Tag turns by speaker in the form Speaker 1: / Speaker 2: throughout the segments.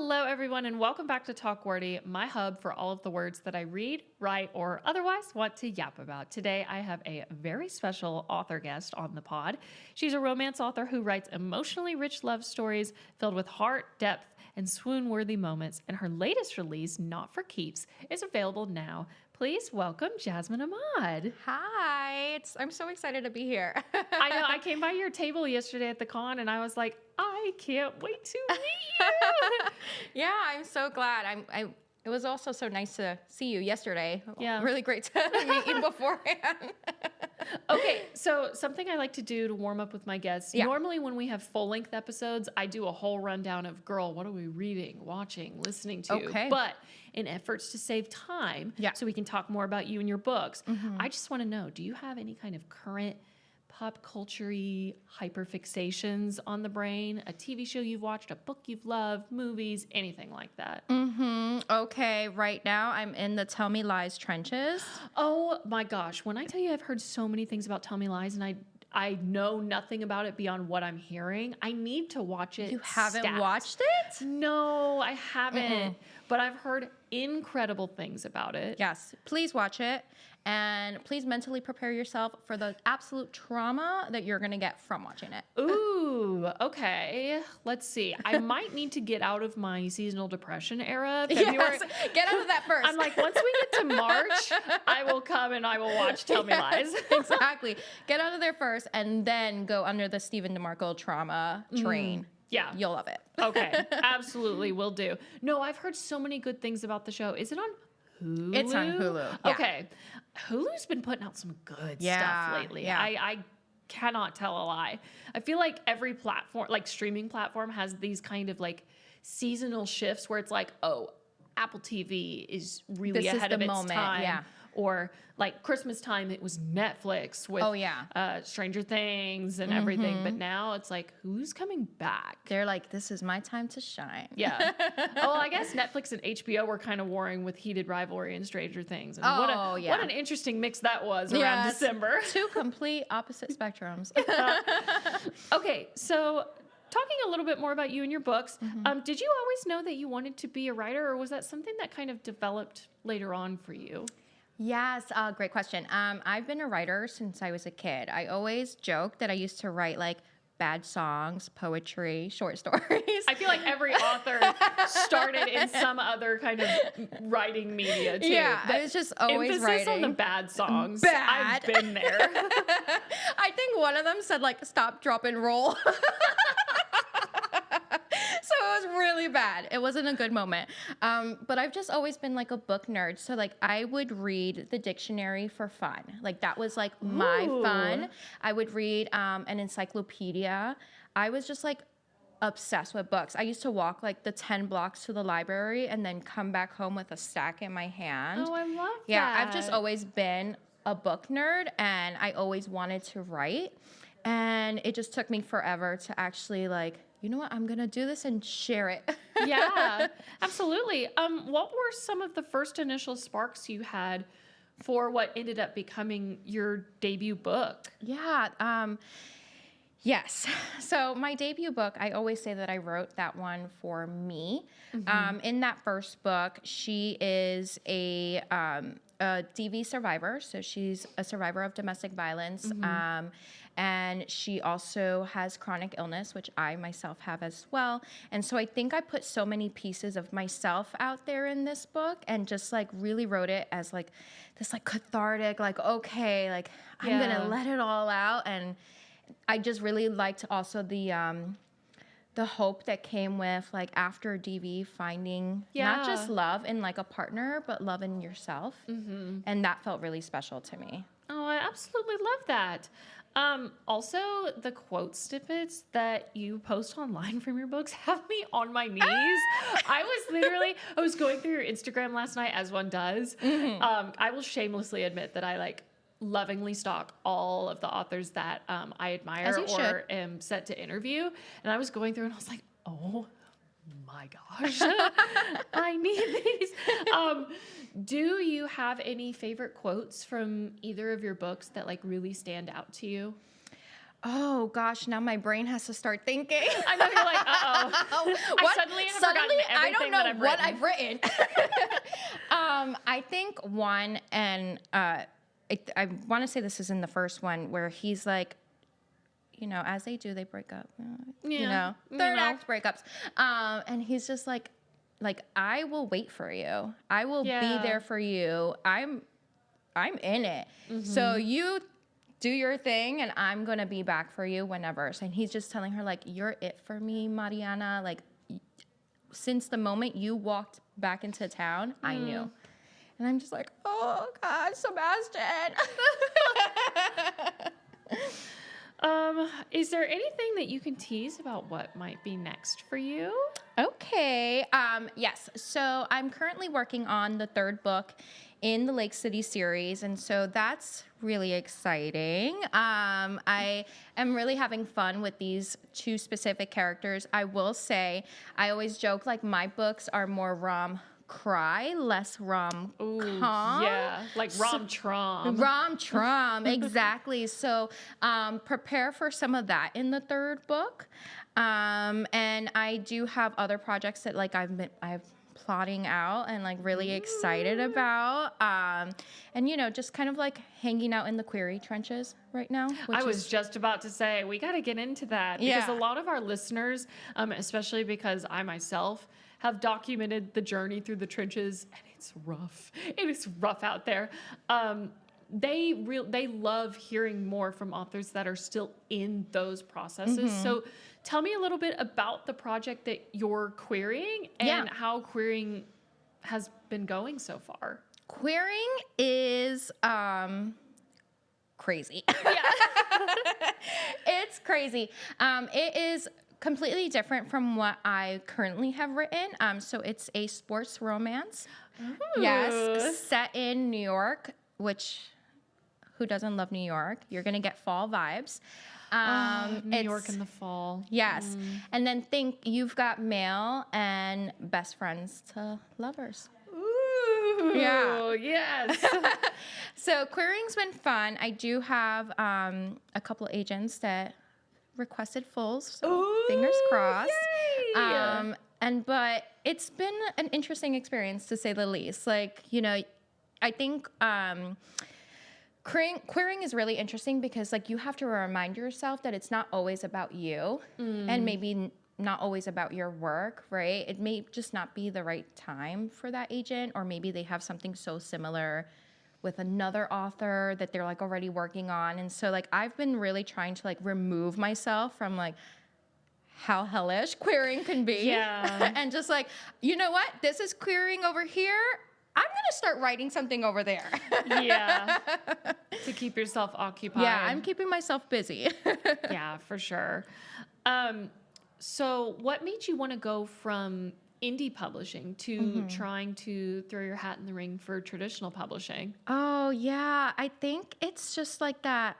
Speaker 1: Hello, everyone, and welcome back to Talk Wordy, my hub for all of the words that I read, write, or otherwise want to yap about. Today, I have a very special author guest on the pod. She's a romance author who writes emotionally rich love stories filled with heart, depth, and swoon-worthy moments, and her latest release, Not for Keeps, is available now. Please welcome Jasmine Ahmad.
Speaker 2: Hi, I'm so excited to be here.
Speaker 1: I know, I came by your table yesterday at the con, and I was like, I can't wait to meet you.
Speaker 2: Yeah, I'm so glad. It was also so nice to see you yesterday.
Speaker 1: Yeah.
Speaker 2: Really great to meet you beforehand.
Speaker 1: Okay, so something I like to do to warm up with my guests.
Speaker 2: Yeah.
Speaker 1: Normally when we have full-length episodes, I do a whole rundown of, girl, what are we reading, watching, listening to?
Speaker 2: Okay.
Speaker 1: But in efforts to save time, so we can talk more about you and your books, I just want to know, do you have any kind of current pop culture-y hyperfixations on the brain? A TV show you've watched, a book you've loved, movies, anything like that?
Speaker 2: Okay, right now I'm in the Tell Me Lies trenches.
Speaker 1: Oh my gosh. When I tell you I've heard so many things about Tell Me Lies and I know nothing about it beyond what I'm hearing, I need to watch it.
Speaker 2: You haven't
Speaker 1: stat.
Speaker 2: watched it?
Speaker 1: No, I haven't. But I've heard incredible things about it.
Speaker 2: Yes, please watch it. And please mentally prepare yourself for the absolute trauma that you're going to get from watching it.
Speaker 1: Ooh, okay. Let's see. I might need to get out of my seasonal depression era. February.
Speaker 2: Yes, get out of that first.
Speaker 1: I'm like, once we get to March, I will come and I will watch Tell Me Lies.
Speaker 2: Exactly. Get out of there first and then go under the Stephen DeMarco trauma train.
Speaker 1: Yeah.
Speaker 2: You'll love it.
Speaker 1: Okay, absolutely, will do. No, I've heard so many good things about the show. Is it on Hulu?
Speaker 2: It's on Hulu. Yeah.
Speaker 1: Okay. Hulu's been putting out some good
Speaker 2: Yeah,
Speaker 1: stuff lately.
Speaker 2: yeah.
Speaker 1: I cannot tell a lie. I feel like every platform, like streaming platform, has these kind of like seasonal shifts where it's like, oh, Apple TV is really
Speaker 2: This is
Speaker 1: ahead
Speaker 2: the
Speaker 1: of its
Speaker 2: moment,
Speaker 1: time.
Speaker 2: yeah.
Speaker 1: Or like Christmas time, it was Netflix with Stranger Things and everything. But now it's like, who's coming back?
Speaker 2: They're like, this is my time to shine.
Speaker 1: Yeah. Well, I guess Netflix and HBO were kind of warring with heated rivalry and Stranger Things. And what an interesting mix that was around December.
Speaker 2: Two complete opposite spectrums.
Speaker 1: Okay, so talking a little bit more about you and your books, did you always know that you wanted to be a writer, or was that something that kind of developed later on for you?
Speaker 2: Yes, great question. I've been a writer since I was a kid. I always joke that I used to write like bad songs, poetry, short stories.
Speaker 1: I feel like every author started in some other kind of writing media too.
Speaker 2: Yeah, I was just always
Speaker 1: emphasis
Speaker 2: writing.
Speaker 1: on the bad songs.
Speaker 2: Bad.
Speaker 1: I've been there.
Speaker 2: I think one of them said like stop, drop, and roll. So it was really bad. It wasn't a good moment. But I've just always been like a book nerd. So like I would read the dictionary for fun. Like that was like my fun. I would read an encyclopedia. I was just like obsessed with books. I used to walk like the 10 blocks to the library and then come back home with a stack in my hand.
Speaker 1: Oh, I love that.
Speaker 2: Yeah, I've just always been a book nerd and I always wanted to write. And it just took me forever to actually like, you know what, I'm going to do this and share it.
Speaker 1: Yeah, absolutely. What were some of the first initial sparks you had for what ended up becoming your debut book?
Speaker 2: Yeah. Yes. So my debut book, I always say that I wrote that one for me. In that first book, she is a DV survivor. So she's a survivor of domestic violence. And she also has chronic illness, which I myself have as well. And so I think I put so many pieces of myself out there in this book and just like really wrote it as like this like cathartic, like, okay, like I'm going to let it all out. And I just really liked also the hope that came with like after DV finding not just love in like a partner, but love in yourself. And that felt really special to me.
Speaker 1: Oh, I absolutely love that. Also, the quote snippets that you post online from your books have me on my knees. I was going through your Instagram last night, as one does. I will shamelessly admit that I like lovingly stalk all of the authors that I admire or am set to interview. And I was going through and I was like, oh my gosh, I need these. Do you have any favorite quotes from either of your books that like really stand out to you?
Speaker 2: Oh gosh, now my brain has to start thinking.
Speaker 1: I know you're like, uh-oh. I suddenly have forgotten
Speaker 2: I don't
Speaker 1: everything
Speaker 2: know
Speaker 1: that
Speaker 2: what
Speaker 1: I've written.
Speaker 2: I think one, and I want to say this is in the first one, where he's like, as they do, they break up. Third act breakups. And he's just like, I will wait for you. I will be there for you. I'm in it. So you do your thing, and I'm going to be back for you whenever. And he's just telling her, like, you're it for me, Mariana. Like, since the moment you walked back into town, I knew. And I'm just like, oh, God, Sebastian.
Speaker 1: Is there anything that you can tease about what might be next for you?
Speaker 2: Okay. Yes. So I'm currently working on the third book in the Lake City series, and so that's really exciting. I am really having fun with these two specific characters. I will say, I always joke, like, my books are more rom-cry, less rom-com.
Speaker 1: Yeah, like rom-trom.
Speaker 2: Rom-trom, exactly. So prepare for some of that in the third book. And I do have other projects that, like, I've plotting out and, like, really excited about. And, just kind of like hanging out in the query trenches right now.
Speaker 1: I was just about to say, we got to get into that because a lot of our listeners, especially because I myself have documented the journey through the trenches, and it's rough. It is rough out there. They love hearing more from authors that are still in those processes. So tell me a little bit about the project that you're querying and how querying has been going so far.
Speaker 2: Querying is crazy. It's crazy. It is completely different from what I currently have written. So it's a sports romance.
Speaker 1: Ooh.
Speaker 2: Yes, set in New York, which, who doesn't love New York? You're going to get fall vibes.
Speaker 1: New York in the fall.
Speaker 2: Yes. And then think you've got mail and best friends to lovers.
Speaker 1: Ooh,
Speaker 2: yeah.
Speaker 1: Yes.
Speaker 2: So querying's been fun. I do have a couple agents that requested fulls, so fingers crossed. But it's been an interesting experience, to say the least. Like, I think querying is really interesting because, like, you have to remind yourself that it's not always about you and maybe not always about your work, right? It may just not be the right time for that agent, or maybe they have something so similar with another author that they're, like, already working on. And so, like, I've been really trying to, like, remove myself from, like, how hellish querying can be.
Speaker 1: Yeah.
Speaker 2: And just like, you know what? This is querying over here. I'm going to start writing something over there.
Speaker 1: Yeah. To keep yourself occupied.
Speaker 2: Yeah, I'm keeping myself busy.
Speaker 1: Yeah, for sure. So what made you want to go from indie publishing to trying to throw your hat in the ring for traditional publishing?
Speaker 2: Oh, yeah. I think it's just like that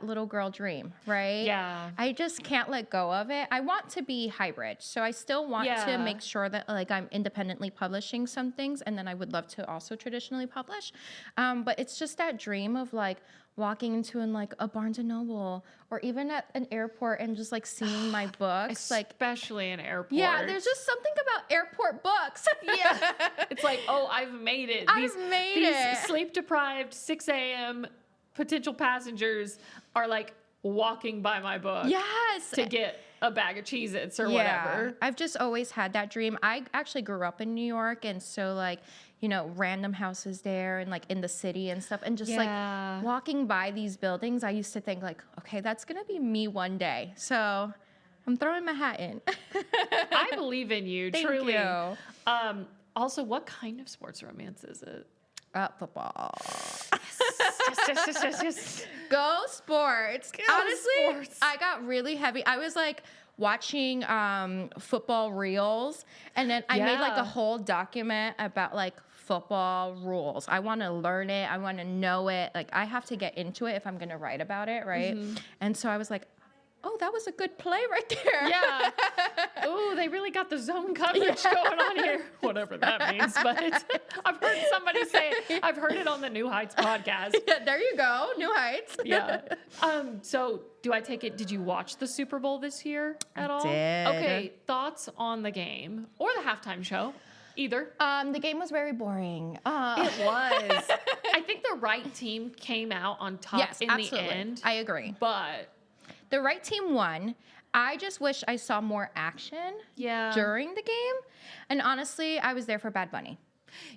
Speaker 2: little girl dream, right?
Speaker 1: Yeah.
Speaker 2: I just can't let go of it. I want to be hybrid. So I still want to make sure that, like, I'm independently publishing some things, and then I would love to also traditionally publish. But it's just that dream of, like, walking into like a Barnes and Noble or even at an airport and just, like, seeing my books.
Speaker 1: Especially in airports.
Speaker 2: Yeah, there's just something about airport books.
Speaker 1: Yeah. It's like, oh, I've made it. These sleep-deprived 6 a.m. potential passengers are, like, walking by my book.
Speaker 2: Yes.
Speaker 1: To get a bag of Cheez-Its or whatever.
Speaker 2: I've just always had that dream. I actually grew up in New York, and so, like, random houses there and, like, in the city and stuff, and just like walking by these buildings, I used to think, like, okay, that's gonna be me one day. So I'm throwing my hat in.
Speaker 1: I believe in you.
Speaker 2: Thank
Speaker 1: truly.
Speaker 2: you.
Speaker 1: Also, what kind of sports romance is it?
Speaker 2: Football.
Speaker 1: Yes.
Speaker 2: Go sports.
Speaker 1: Go
Speaker 2: Honestly,
Speaker 1: sports.
Speaker 2: I got really heavy. I was, like, watching football reels, and then I made, like, a whole document about, like, football rules. I want to learn it. I want to know it. Like, I have to get into it if I'm going to write about it, right? And so I was like, oh, that was a good play right there.
Speaker 1: Yeah. Ooh, they really got the zone coverage going on here. Whatever that means. But I've heard somebody say it. I've heard it on the New Heights podcast.
Speaker 2: Yeah, there you go. New Heights.
Speaker 1: Yeah. So do I take it, did you watch the Super Bowl this year at all?
Speaker 2: did.
Speaker 1: Okay. Thoughts on the game or the halftime show? Either.
Speaker 2: The game was very boring.
Speaker 1: It was. I think the right team came out on top
Speaker 2: Yes,
Speaker 1: in
Speaker 2: absolutely.
Speaker 1: the end.
Speaker 2: I agree.
Speaker 1: But
Speaker 2: The right team won. I just wish I saw more action during the game. And honestly, I was there for Bad Bunny.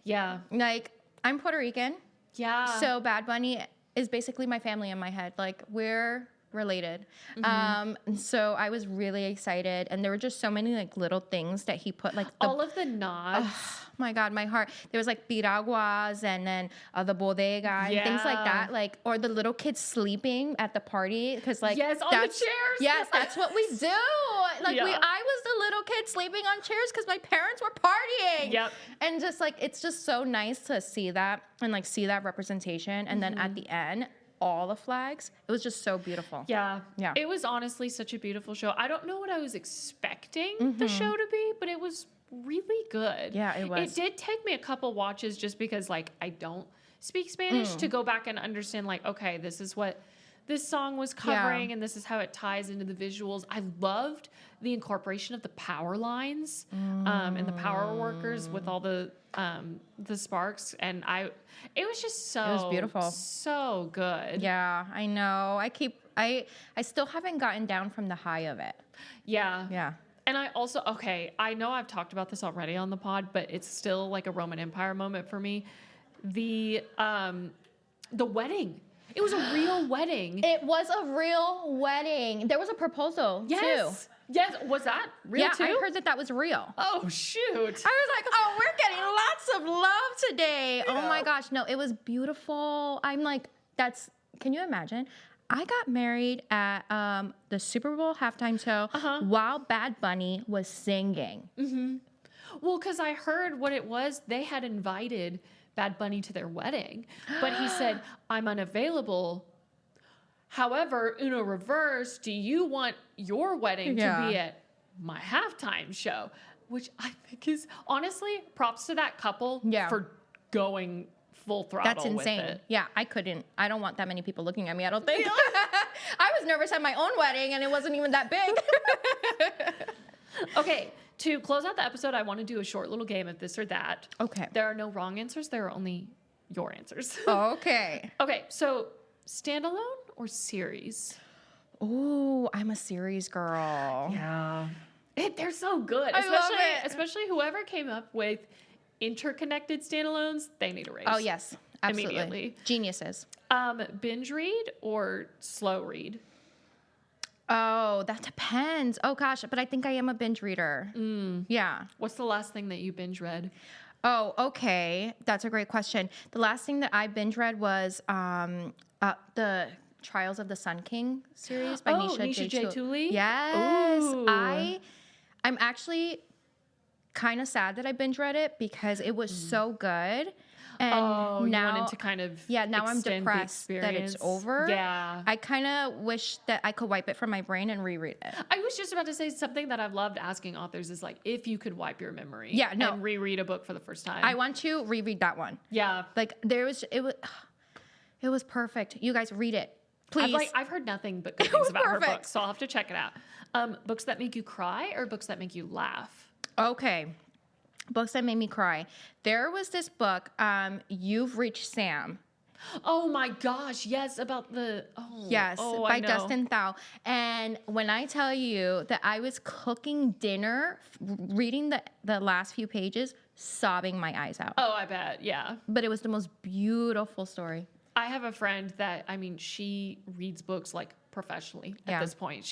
Speaker 1: Yeah.
Speaker 2: Like, I'm Puerto Rican.
Speaker 1: Yeah.
Speaker 2: So Bad Bunny is basically my family in my head. Like, we're related. And so I was really excited. And there were just so many like little things that he put, like
Speaker 1: all of the nods.
Speaker 2: Oh my God, my heart. There was like piraguas and then the bodega and things like that. Like, or the little kids sleeping at the party. Cause like,
Speaker 1: Yes, on the chairs.
Speaker 2: Yes, that's what we do. Like
Speaker 1: Yeah.
Speaker 2: I was the little kid sleeping on chairs because my parents were partying.
Speaker 1: Yep.
Speaker 2: And just like, it's just so nice to see that and like see that representation. And then at the end, all the flags. It was just so beautiful.
Speaker 1: Yeah.
Speaker 2: Yeah.
Speaker 1: It was honestly such a beautiful show. I don't know what I was expecting the show to be, but it was really good.
Speaker 2: Yeah, it was.
Speaker 1: It did take me a couple watches just because like I don't speak Spanish to go back and understand like, okay, this is what this song was covering and this is how it ties into the visuals. I loved the incorporation of the power lines and the power workers with all the sparks, and it was just so,
Speaker 2: It was beautiful.
Speaker 1: So good.
Speaker 2: Yeah, I know. I still haven't gotten down from the high of it.
Speaker 1: Yeah.
Speaker 2: Yeah.
Speaker 1: And I also, okay, I know I've talked about this already on the pod, but it's still like a Roman Empire moment for me. The wedding. It was a real wedding.
Speaker 2: It was a real wedding. There was a proposal too.
Speaker 1: Yes. Was that real too?
Speaker 2: I heard that was real.
Speaker 1: Oh, shoot.
Speaker 2: I was like, oh, we're getting lots of love today.
Speaker 1: Yeah.
Speaker 2: Oh my gosh. No, it was beautiful. I'm like, can you imagine? I got married at the Super Bowl halftime show while Bad Bunny was singing.
Speaker 1: Mm-hmm. Well, because I heard what it was. They had invited Bad Bunny to their wedding, but he said, I'm unavailable. However, Uno Reverse, do you want your wedding to be at my halftime show? Which I think is, honestly, props to that couple for going full throttle.
Speaker 2: That's insane.
Speaker 1: With it.
Speaker 2: Yeah, I don't want that many people looking at me, I don't think. I was nervous at my own wedding and it wasn't even that big.
Speaker 1: Okay, to close out the episode, I want to do a short little game of this or that.
Speaker 2: Okay.
Speaker 1: There are no wrong answers. There are only your answers.
Speaker 2: Okay.
Speaker 1: Okay, so standalone or series?
Speaker 2: Ooh, I'm a series girl.
Speaker 1: Yeah. They're so good.
Speaker 2: I love it.
Speaker 1: Especially whoever came up with interconnected standalones, they need a raise.
Speaker 2: Oh, yes. Absolutely.
Speaker 1: Immediately.
Speaker 2: Geniuses.
Speaker 1: Binge read or slow read?
Speaker 2: Oh, that depends. Oh, gosh. But I think I am a binge reader. Yeah.
Speaker 1: What's the last thing that you binge read?
Speaker 2: Oh, okay. That's a great question. The last thing that I binge read was the Trials of the Sun King series by Nisha J. Tooley. Yes.
Speaker 1: Ooh.
Speaker 2: I'm actually kind of sad that I binge read it because it was so good. And now,
Speaker 1: you wanted to kind of
Speaker 2: now I'm
Speaker 1: extend
Speaker 2: depressed
Speaker 1: the
Speaker 2: that it's
Speaker 1: experience.
Speaker 2: over.
Speaker 1: Yeah.
Speaker 2: I kind of wish that I could wipe it from my brain and reread it.
Speaker 1: I was just about to say something that I've loved asking authors is like, if you could wipe your memory and reread a book for the first time.
Speaker 2: I want to reread that one.
Speaker 1: Yeah.
Speaker 2: Like it was perfect. You guys read it. Please.
Speaker 1: I've heard nothing but good things about her books, so I'll have to check it out. Books that make you cry or books that make you laugh?
Speaker 2: Okay. Books that made me cry. There was this book, You've Reached Sam.
Speaker 1: Oh my gosh, yes, about the
Speaker 2: by Dustin Thau. And when I tell you that I was cooking dinner, reading the last few pages, sobbing my eyes out.
Speaker 1: Oh, I bet, yeah.
Speaker 2: But it was the most beautiful story.
Speaker 1: I have a friend that, she reads books like professionally at this point.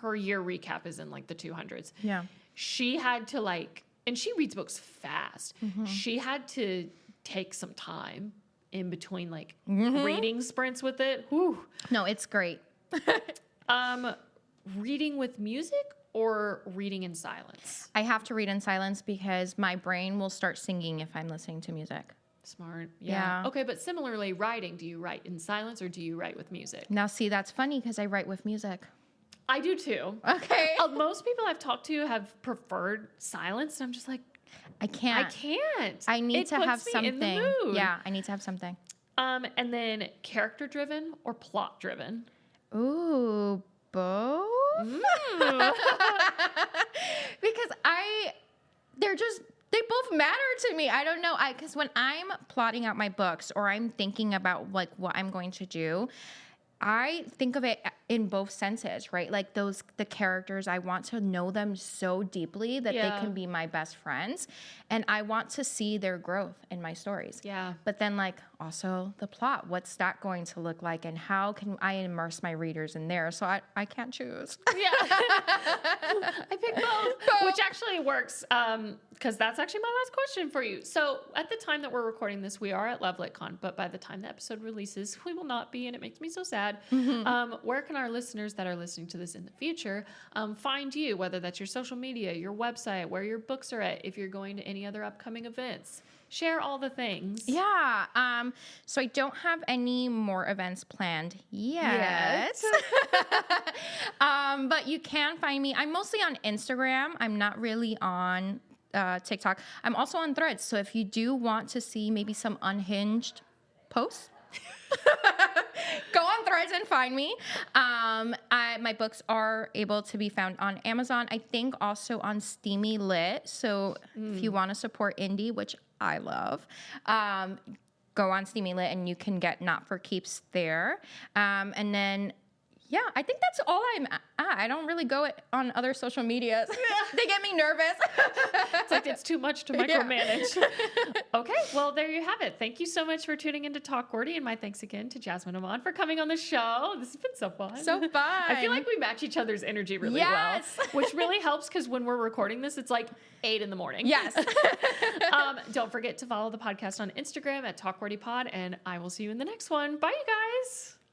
Speaker 1: Her year recap is in like the 200s.
Speaker 2: Yeah.
Speaker 1: She had to and she reads books fast. Mm-hmm. She had to take some time in between reading sprints with it. Whew.
Speaker 2: No, it's great.
Speaker 1: Reading with music or reading in silence?
Speaker 2: I have to read in silence because my brain will start singing if I'm listening to music.
Speaker 1: Smart. Yeah. Okay, but similarly, writing, do you write in silence or do you write with music?
Speaker 2: Now, see, that's funny because I write with music.
Speaker 1: I do too.
Speaker 2: Okay.
Speaker 1: Most people I've talked to have preferred silence, and I'm just like,
Speaker 2: I can't.
Speaker 1: I can't.
Speaker 2: I need to have
Speaker 1: puts me
Speaker 2: something.
Speaker 1: in the mood.
Speaker 2: Yeah, I need to have something.
Speaker 1: And then character driven or plot driven?
Speaker 2: Ooh, both? Because they both matter to me. I don't know. Because when I'm plotting out my books or I'm thinking about like what I'm going to do, I think of it in both senses, right? Like the characters, I want to know them so deeply that they can be my best friends. And I want to see their growth in my stories.
Speaker 1: Yeah.
Speaker 2: But then like also the plot, what's that going to look like? And how can I immerse my readers in there? So I can't choose.
Speaker 1: Yeah. I picked both, which actually works because that's actually my last question for you. So at the time that we're recording this, we are at LoveLitCon, but by the time the episode releases, we will not be, and it makes me so sad. Where can our listeners that are listening to this in the future find you, whether that's your social media, your website, where your books are at, if you're going to any other upcoming events? Share all the things.
Speaker 2: Yeah. So I don't have any more events planned yet. But you can find me. I'm mostly on Instagram. I'm not really on TikTok. I'm also on Threads. So if you do want to see maybe some unhinged posts, go on Threads and find me. My books are able to be found on Amazon. I think also on Steamy Lit. So if you want to support indie, which I love, go on Steamy Lit and you can get Not for Keeps there. And then, yeah, I think that's all I'm at. I don't really go on other social medias. They get me nervous.
Speaker 1: It's like it's too much to micromanage. Yeah. Okay, well, there you have it. Thank you so much for tuning into Talk Wordy, and my thanks again to Jasmine Ahmad for coming on the show. This has been so fun.
Speaker 2: So fun.
Speaker 1: I feel like we match each other's energy really well, which really helps because when we're recording this, it's like 8 a.m.
Speaker 2: Yes.
Speaker 1: Don't forget to follow the podcast on Instagram at Talk Wordy Pod, and I will see you in the next one. Bye, you guys.